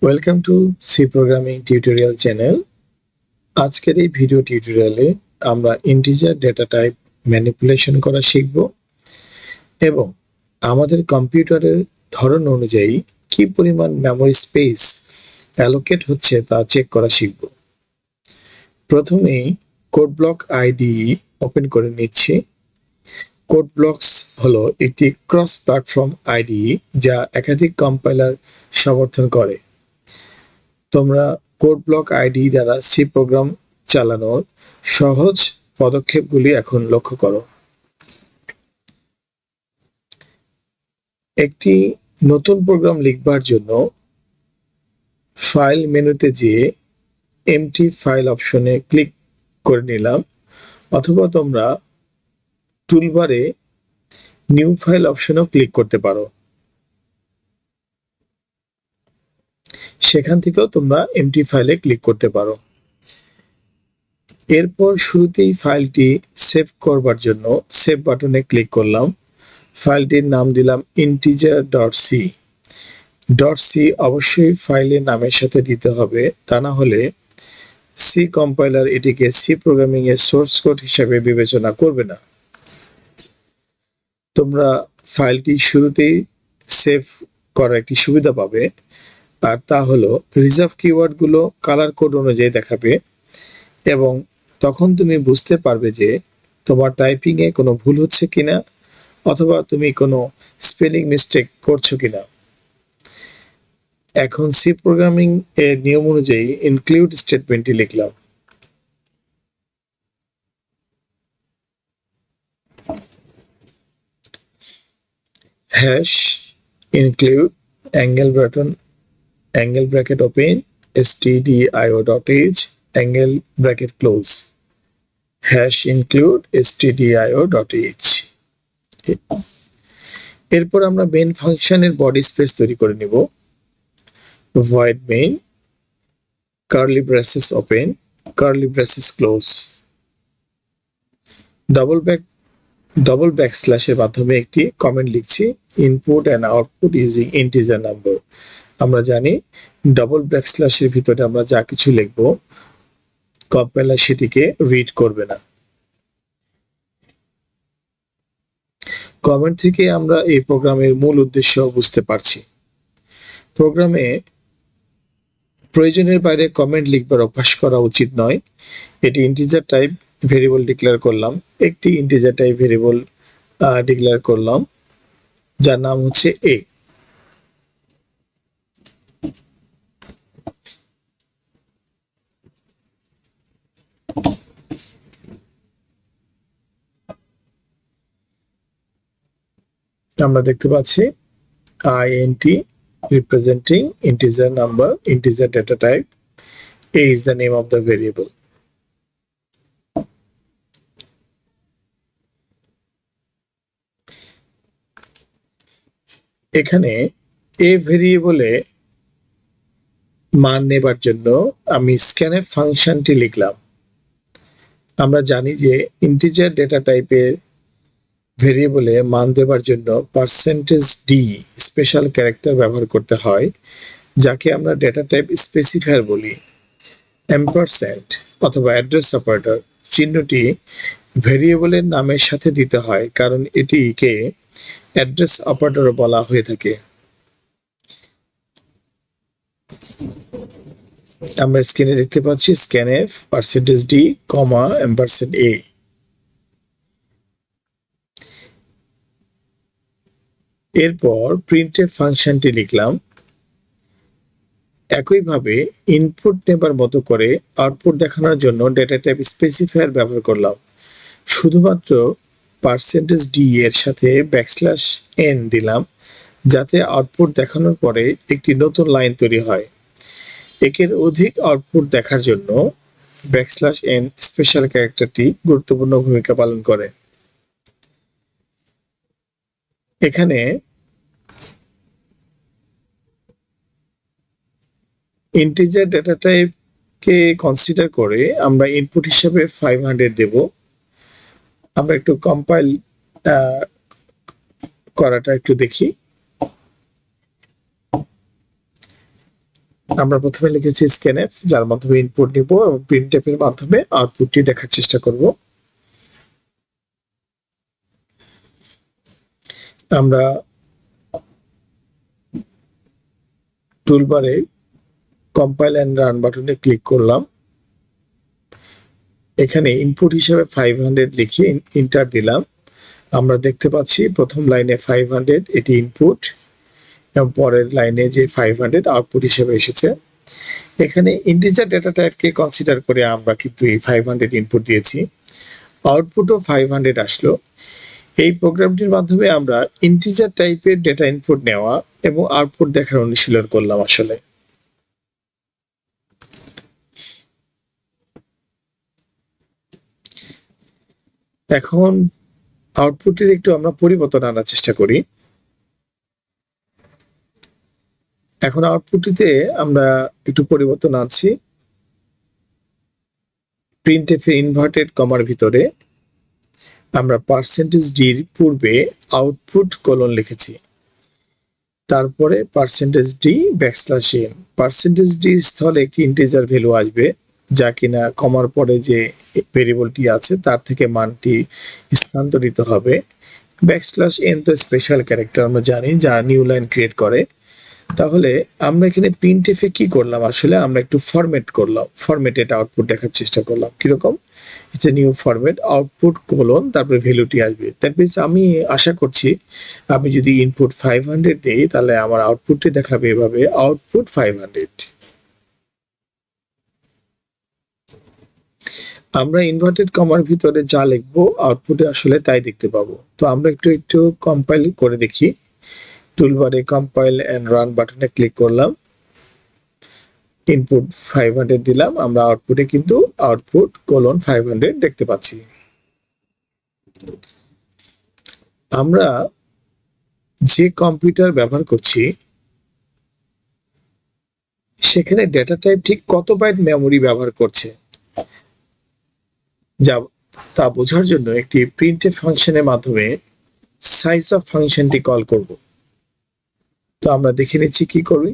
Welcome to C programming tutorial channel. আজকের এই video টিউটোরিয়ালে আমরা ইন্টিজার ডেটা টাইপ ম্যানিপুলেশন করা শিখব এবং আমাদের কম্পিউটারের ধরন অনুযায়ী কি পরিমাণ মেমরি স্পেস অ্যালোকেট হচ্ছে তা চেক করা শিখব। প্রথমেই কোড ব্লক আইডি ওপেন করে নিচ্ছি। কোড ব্লকস হলো একটি ক্রস প্ল্যাটফর্ম আইডি যা একাধিক কম্পাইলার সমর্থন করে। তোমরা কোড ব্লক আইডি দ্বারা সি প্রোগ্রাম চালানোর সহজ পদক্ষেপগুলি এখন লক্ষ্য করো। একটি নতুন প্রোগ্রাম লিখবার জন্য ফাইল মেনুতে যেয়ে এমটি ফাইল অপশনে ক্লিক করে নিলাম, অথবা তোমরা টুলবারে নিউ ফাইল অপশনেও ক্লিক করতে পারো। সেখান থেকেও তোমরা এমটি ফাইলে ক্লিক করতে পারো। এরপর শুরুতেই ফাইলটি সেভ করবার জন্য সেভ বাটনে ক্লিক করলাম। ফাইলটির নাম দিলাম integer.c। .c অবশ্যই ফাইলের নামের সাথে দিতে হবে, তা না হলে সি কম্পাইলার এটিকে সি প্রোগ্রামিং এর সোর্স কোড হিসেবে বিবেচনা করবে না। তোমরা ফাইলটি শুরুতেই সেভ করার একটি সুবিধা পাবে, আর তা হলো রিজার্ভ কিওয়ার্ডগুলো কালার কোড অনুযায়ী দেখাবে এবং তখন তুমি বুঝতে পারবে যে তোমার টাইপিংয়ে কোনো ভুল হচ্ছে কিনা অথবা তুমি কোনো স্পেলিং মিস্টেক করছো কিনা। এখন সি প্রোগ্রামিং এর নিয়ম অনুযায়ী ইনক্লুড স্টেটমেন্টটি লিখলাম। Hash include angle bracket open stdio.h angle bracket close hash include stdio.h। এরপর আমরা মেইন ফাংশনের বডি স্পেস তৈরি করে নিব। void main curly braces open curly braces close double backslash এর মাধ্যমে একটি কমেন্ট লিখছি, input and output using integer number. আমরা জানি ডাবল ব্যাকস্ল্যাশ এর ভিতরে আমরা যা কিছু লিখব কম্পাইলার সেটিকে রিড করবে না। কমেন্ট থেকে আমরা এই প্রোগ্রামের মূল উদ্দেশ্য বুঝতে পারছি। প্রোগ্রামে প্রয়োজনের বাইরে কমেন্ট লিখবার অভ্যাস করা উচিত নয়। এটি ইন্টিজার টাইপ ভেরিয়েবল ডিক্লেয়ার করলাম, একটি ইন্টিজার টাইপ ভেরিয়েবল ডিক্লেয়ার করলাম যার নাম হচ্ছে a। আমরা দেখতে পাচ্ছি int representing integer number, integer data type. A is the name of the variable. এখানে a ভেরিয়েবলে মান নেবার জন্য আমি scanf ফাংশনটি লিখলাম। আমরা জানি যে ইন্টিজার ডেটা টাইপের ভেরিয়েবলে মান দেবার জন্য %d স্পেশাল ক্যারেক্টার ব্যবহার করতে হয়, যাকে আমরা ডেটা টাইপ স্পেসিফায়ার বলি। এম্পারস্যান্ড অথবা অ্যাড্রেস অপারেটর চিহ্নটি ভেরিয়েবলের নামের সাথে দিতে হয়, কারণ এটিকে অ্যাড্রেস অপারেটর বলা হয়ে থাকে। আমরা স্ক্রিনে দেখতে পাচ্ছি scanf %d, $a। এরপর প্রিন্টএফ ফাংশনটি লিখলাম। একইভাবে ইনপুট নেবার মতো করে আউটপুট দেখানোর জন্য ডেটা টাইপ স্পেসিফায়ার ব্যবহার করলাম। শুধুমাত্র %d এর সাথে \n দিলাম, যাতে আউটপুট দেখানোর পরে একটি নতুন লাইন তৈরি হয়। একের অধিক আউটপুট দেখার জন্য \n স্পেশাল ক্যারেক্টারটি গুরুত্বপূর্ণ ভূমিকা পালন করে। এখানে ইন্টিজার ডেটা টাইপকে কনসিডার করে আমরা ইনপুট হিসেবে 500 দেব। আমরা একটু কম্পাইল করাটা একটু দেখি। আমরা প্রথমে লিখেছি scanf, যার মাধ্যমে ইনপুট নিব এবং printf এর মাধ্যমে আউটপুটটি দেখার চেষ্টা করব। আমরা টুলবারে কম্পাইল এন্ড রান বাটনে ক্লিক করলাম। এখানে ইনপুট হিসেবে 500 লিখে এন্টার দিলাম। আমরা দেখতে পাচ্ছি প্রথম লাইনে 500 এটি ইনপুট এবং পরের লাইনে যে 500 আউটপুট হিসেবে এসেছে। এখানে ইন্টিজার ডেটা টাইপকে কনসিডার করে আমরা কিন্তু এই 500 ইনপুট দিয়েছি, আউটপুটও 500 আসলো। এই প্রোগ্রামটির মাধ্যমে আমরা ইন্টিজার টাইপের ডেটা ইনপুট নেওয়া এবং আউটপুট দেখার অনুশীলন করলাম। আসলে এখন আউটপুটটির একটু আমরা পরিবর্তন আনার চেষ্টা করি। এখন আউটপুটটিতে আমরা একটু পরিবর্তন আনছি। প্রিন্টএফ এর ইনভার্টেড কমার ভিতরে আমরা %d পূর্বে আউটপুট কোলন লিখেছি, তারপরে %d ব্যাকস্ল্যাশ n। %d স্থলে একটি ইন্টিজার ভ্যালু আসবে, যা কিনা কমার পরে যে ভেরিয়েবলটি আছে তার থেকে মানটি স্থানান্তরিত হবে। ব্যাকস্ল্যাশ n তো স্পেশাল ক্যারেক্টার, আমরা জানি, যা নিউ লাইন ক্রিয়েট করে। তাহলে আমরা এখানে প্রিন্টএফ এ কি করলাম, আসলে আমরা একটু ফরম্যাট করলাম, ফরম্যাটেড আউটপুট দেখার চেষ্টা করলাম। কিরকম? এটা নিউ ফরম্যাট আউটপুট কোলন তারপরে ভ্যালুটি আসবে। দ্যাট মিন্স আমি আশা করছি আমি যদি ইনপুট 500 দেই তাহলে আমার আউটপুটটি দেখাবে এভাবে, আউটপুট 500। আমরা ইনভার্টেড কমার ভিতরে যা লিখবো আউটপুটে আসলে তাই দেখতে পাবো। তো আমরা একটু কম্পাইল করে দেখি। টুলবারে কম্পাইল এন্ড রান বাটনে ক্লিক করলাম, ইনপুট 500 দিলাম, আমরা আউটপুটে কিন্তু আউটপুট কোলন 500 দেখতে পাচ্ছি। আমরা যে কম্পিউটার ব্যবহার করছি সেখানে ডেটা টাইপ ঠিক কত বাইট মেমোরি ব্যবহার করছে যা তা বোঝার জন্য একটি প্রিন্টএফ ফাংশনের মাধ্যমে sizeof ফাংশনটি কল করব। তো আমরা দেখে নিচ্ছি কি করি।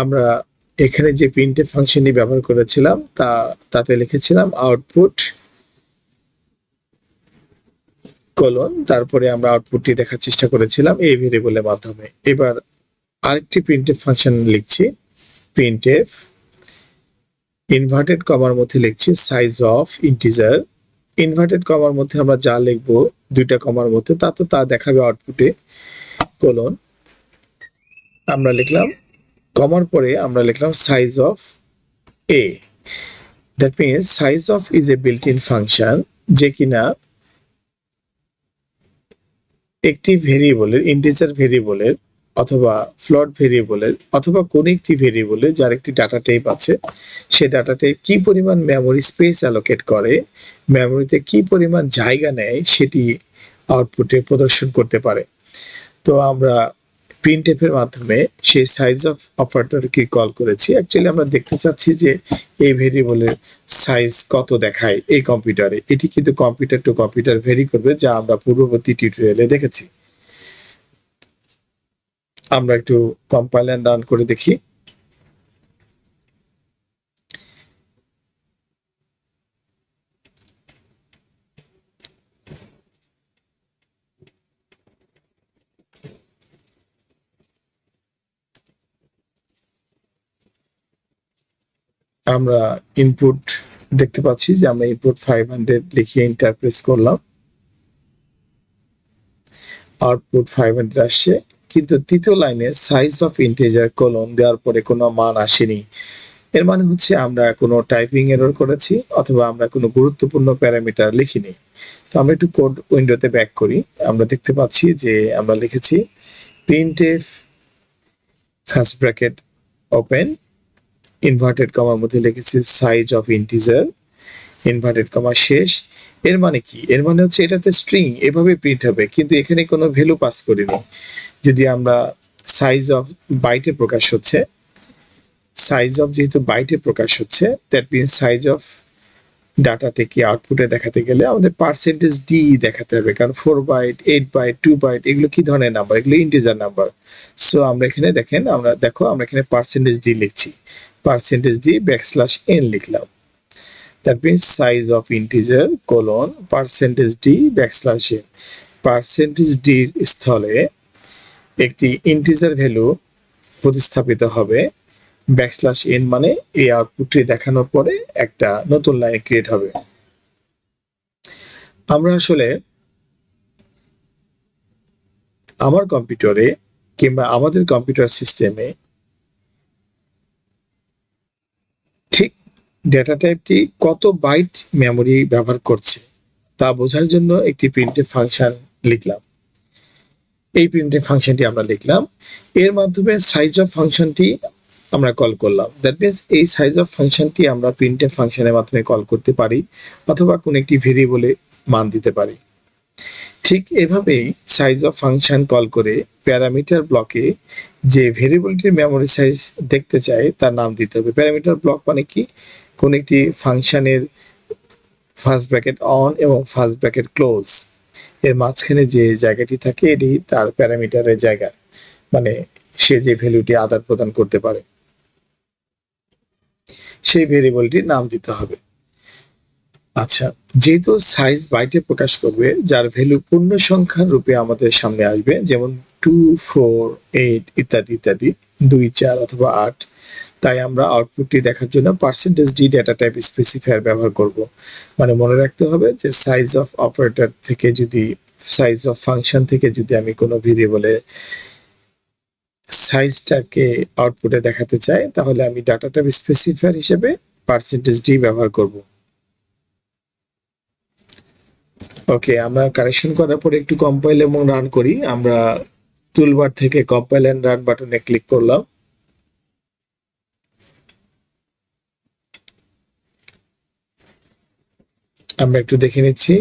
আমরা এখানে যে প্রিন্টএফ ফাংশনটি ব্যবহার করেছিলাম তাতে লিখেছিলাম আউটপুট কোলন, তারপরে আমরা আউটপুটটি দেখার চেষ্টা করেছিলাম এই ভেরিয়েবলের মাধ্যমে। এবার আরেকটি প্রিন্টএফ ফাংশন লিখছি, প্রিন্টএফ ইনভার্টেড কমার মধ্যে লিখছি সাইজ অফ ইন্টিজার। ইনভার্টেড কমার মধ্যে আমরা যা লিখবো দুইটা কমার মধ্যে তা দেখাবে আউটপুটে, কোলন। আমরা লিখলাম কমার পরে আমরা লিখলাম size of A. That means size of is a built in function, যে কিনা একটি ভেরিয়েবলের, ইন্টিজার ভেরিয়েবলের অথবা ফ্লোট ভেরিয়েবলের অথবা কোন একটি ভেরিয়েবলের যার একটি ডাটা টাইপ আছে, সে ডাটা টাইপ কি পরিমাণ মেমোরি স্পেস অ্যালোকেট করে, মেমোরিতে কি পরিমাণ জায়গা নেয়, সেটি আউটপুটে প্রদর্শন করতে পারে। তো আমরা প্রিন্টএফ এর মাধ্যমে সেই সাইজ অফ অপারেটরকে কল করেছি। অ্যাকচুয়ালি আমরা দেখতে চাচ্ছি যে এই ভেরিয়েবলের সাইজ কত দেখায় এই কম্পিউটারে। এটি কিন্তু কম্পিউটার টু কম্পিউটার ভেরি করবে, যা আমরা পূর্ববর্তী টিউটোরিয়ালে দেখেছি। আমরা একটু কম্পাইল এন্ড রান করে দেখি। আমরা ইনপুট দেখতে পাচ্ছি যে আমরা ইনপুট 500 লিখে এন্টার প্রেস করলাম, আউটপুট 500 আসছে, কিন্তু তৃতীয় লাইনে সাইজ অফ ইন্টিজার কোলন দেওয়ার পরে কোনো মান আসেনি। এর মানে হচ্ছে আমরা কোনো টাইপিং এরর করেছি অথবা আমরা কোনো গুরুত্বপূর্ণ প্যারামিটার লিখিনি। তো আমরা একটু কোড উইন্ডোতে ব্যাক করি। আমরা দেখতে পাচ্ছি যে আমরা লিখেছি printf first bracket open inverted কমার মধ্যে লিখেছি size of integer inverted comma শেষ। এর মানে কি? এর মানে হচ্ছে এটাতে স্ট্রিং এভাবে প্রিন্ট হবে, কিন্তু এখানে কোনো ভ্যালু পাস করিনি। যদি আমরা সাইজ অফ বাইটে প্রকাশ হচ্ছে, সাইজ অফ যেহেতু বাইটে প্রকাশ হচ্ছে, দ্যাট মিনস সাইজ অফ ডাটাটাকে আউটপুটে দেখাতে গেলে আমাদের পার্সেন্টেজ ডি দেখাতে হবে, কারণ 4 বাইট, 8 বাইট, 2 বাইট এগুলো কি ধরনের নাম্বার? এগুলো ইন্টিজার নাম্বার। সো আমরা এখানে দেখেন, আমরা এখানে পার্সেন্টেজ ডি লিখছি, পার্সেন্টেজ ডি ব্যাকস্ল্যাশ এন লিখলাম। That means size of integer colon percentage D backslash N. Percentage ডির স্থলে একটি ইন্টিজার ভ্যালু প্রতিস্থাপিত হবে, ব্যাকস্ল্যাশ এন মানে এই আউটপুটটি দেখানোর পরে একটা নতুন লাইন ক্রিয়েট হবে। আমরা আসলে আমার কম্পিউটারে কিংবা আমাদের কম্পিউটার সিস্টেমে ঠিক ডেটা টাইপটি কত বাইট মেমোরি ব্যবহার করছে তা বোঝার জন্য একটি প্রিন্টএফ ফাংশন লিখলাম। এই প্রিন্টএফ ফাংশনটি আমরা লিখলাম, এর মাধ্যমে সাইজ অফ ফাংশনটি আমরা কল করলাম। দ্যাট মিনস এই সাইজ অফ ফাংশনটি আমরা প্রিন্টএফ ফাংশনের মাধ্যমে কল করতে পারি অথবা কোনো একটি ভেরিয়েবলে মান দিতে পারি। ঠিক এভাবেই সাইজ অফ ফাংশন কল করে প্যারামিটার ব্লকে যে ভেরিয়েবলটির মেমোরি সাইজ দেখতে চাই তার নাম দিতে হবে। প্যারামিটার ব্লক মানে কি? কোন একটি ফাংশনের ফার্স্ট ব্র্যাকেট অন এবং ফার্স্ট ব্র্যাকেট ক্লোজ এর মাঝখানে যে জায়গাটি থাকে এটি তার প্যারামিটারের জায়গা, মানে সে যে ভ্যালুটি আদান প্রদান করতে পারে সেই ভেরিয়েবলটির নাম দিতে হবে। আচ্ছা, যেহেতু সাইজ বাইটে প্রকাশ করবে, যার ভ্যালু পূর্ণ সংখ্যার রূপে আমাদের সামনে আসবে, যেমন 2, 4, 8 ইত্যাদি ইত্যাদি, 2, 4 অথবা 8, তাই আমরা আউটপুটটি দেখার জন্য percentage D data type specifier ব্যবহার করব। মানে মনে রাখতে হবে যে সাইজ অফ অপারেটর থেকে যদি, সাইজ অফ ফাংশন থেকে যদি আমি কোনো ভেরিয়েবলের সাইজটাকে আউটপুটে দেখাতে চাই তাহলে আমি ডাটা টাইপ স্পেসিফায়ার হিসেবে পার্সেন্টেজ ডি ব্যবহার করব। ওকে, আমরা কারেকশন করার পরে একটু কম্পাইল এবং রান করি। আমরা টুলবার থেকে কম্পাইল এন্ড রান বাটনে ক্লিক করলাম। আমরা একটু দেখে নিচ্ছি।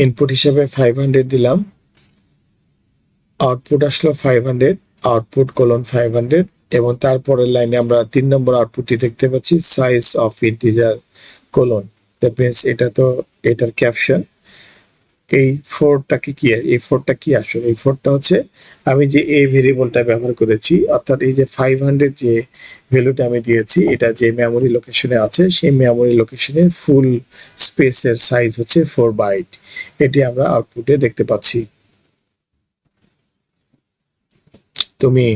ইনপুট হিসেবে 500 দিলাম, আউটপুট আসলো 500, আউটপুট কোলন 500, এবং তারপরের লাইনে আমরা 3 নম্বর আউটপুটটি দেখতে পাচ্ছি, size of integer colon. That means এটা তো এটার ক্যাপশন। এই 4টাকে কি, এই 4টা কি আসলে? এই 4টা হচ্ছে আমি যে এই ভেরিয়েবলটা ব্যবহার করেছি, অর্থাৎ এই যে 500 যে ভ্যালুটা আমি দিয়েছি, এটা যে মেমোরি লোকেশনে আছে সেই মেমোরি লোকেশনের ফুল স্পেসের সাইজ হচ্ছে 4 বাইট। এটি আমরা আউটপুটে দেখতে পাচ্ছি। তুমি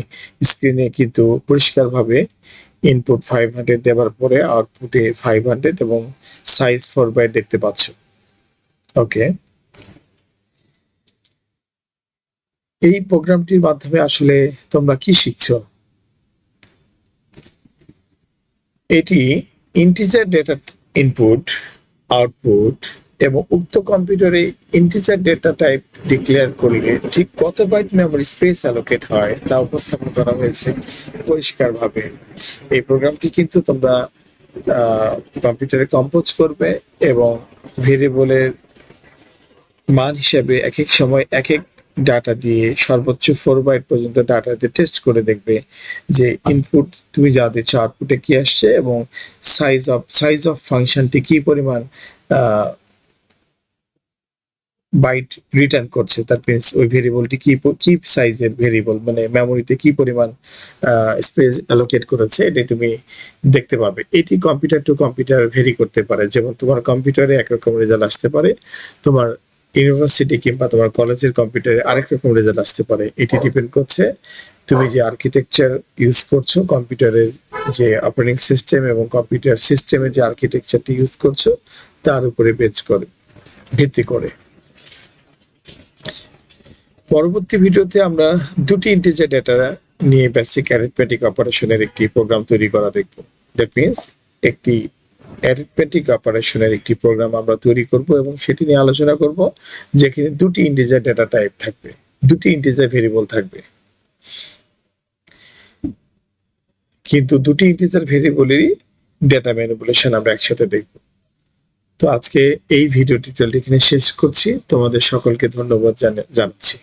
স্ক্রিনে কিন্তু পরিষ্কারভাবে ইনপুট 500 দেওয়ার পরে আউটপুটে 500 এবং সাইজ 4 বাইট দেখতে পাচ্ছ। ওকে, এই প্রোগ্রামটির মাধ্যমে আসলে তোমরা কি শিখছো? এটি ইন্টিজার ডেটা ইনপুট, আউটপুট এবং উক্ত কম্পিউটারে ইন্টিজার ডেটা টাইপ ডিক্লেয়ার করলে ঠিক কত বাইট মেমোরি স্পেস অ্যালোকেট হয় তা উপস্থাপন করা হয়েছে পরিষ্কারভাবে। এই প্রোগ্রামটি কিন্তু তোমরা কম্পিউটারে কম্পোজ করবে এবং ভেরিয়েবলের মান হিসেবে এক এক সময় এক এক ডাটা দিয়ে সর্বোচ্চ 4 বাইট পর্যন্ত ডাটা দিয়ে টেস্ট করে দেখবে যে ইনপুট তুমি যা দিচ্ছ আউটপুটে কি আসছে এবং সাইজ অফ ফাংশনটি কি পরিমাণ বাইট রিটার্ন করছে। তার মিনস ওই ভেরিয়েবলটি কি সাইজের ভেরিয়েবল, মানে মেমোরিতে কি পরিমাণ স্পেস অ্যালোকেট করেছে এটাই তুমি দেখতে পাবে। এটি কম্পিউটার টু কম্পিউটার ভেরি করতে পারে, যেমন তোমার কম্পিউটারে একরকম রেজাল্ট আসতে পারে, তোমার ইউনিভার্সিটি কিংবা তোমার কলেজের কম্পিউটারে আরেক রকম রেজাল্ট আসতে পারে। এটি ডিপেন্ড করছে তুমি যে আর্কিটেকচার ইউজ করছো, কম্পিউটারের যে অপারেটিং সিস্টেম এবং কম্পিউটার সিস্টেমের যে আর্কিটেকচারটি ইউজ করছো তার উপরে ভিত্তি করে। পরবর্তী ভিডিওতে আমরা দুটি ইন্টিজার ডেটা নিয়ে বেসিক অ্যারিথমেটিক অপারেশনের একটি প্রোগ্রাম তৈরি করা দেখব। দ্যাট মিনস একটি অ্যারিথমেটিক অপারেশনের একটি প্রোগ্রাম আমরা তৈরি করব এবং সেটি নিয়ে আলোচনা করব, যেখানে দুটি ইন্টিজার ডেটা টাইপ থাকবে, দুটি ইন্টিজার ভেরিয়েবল থাকবে, কিন্তু দুটি ইন্টিজার ভেরিয়েবলেরই ডেটা ম্যানিপুলেশন আমরা একসাথে দেখব। তো আজকে এই ভিডিও টিউটোরিয়ালটি এখানে শেষ করছি। তোমাদের সকলকে ধন্যবাদ জানাচ্ছি।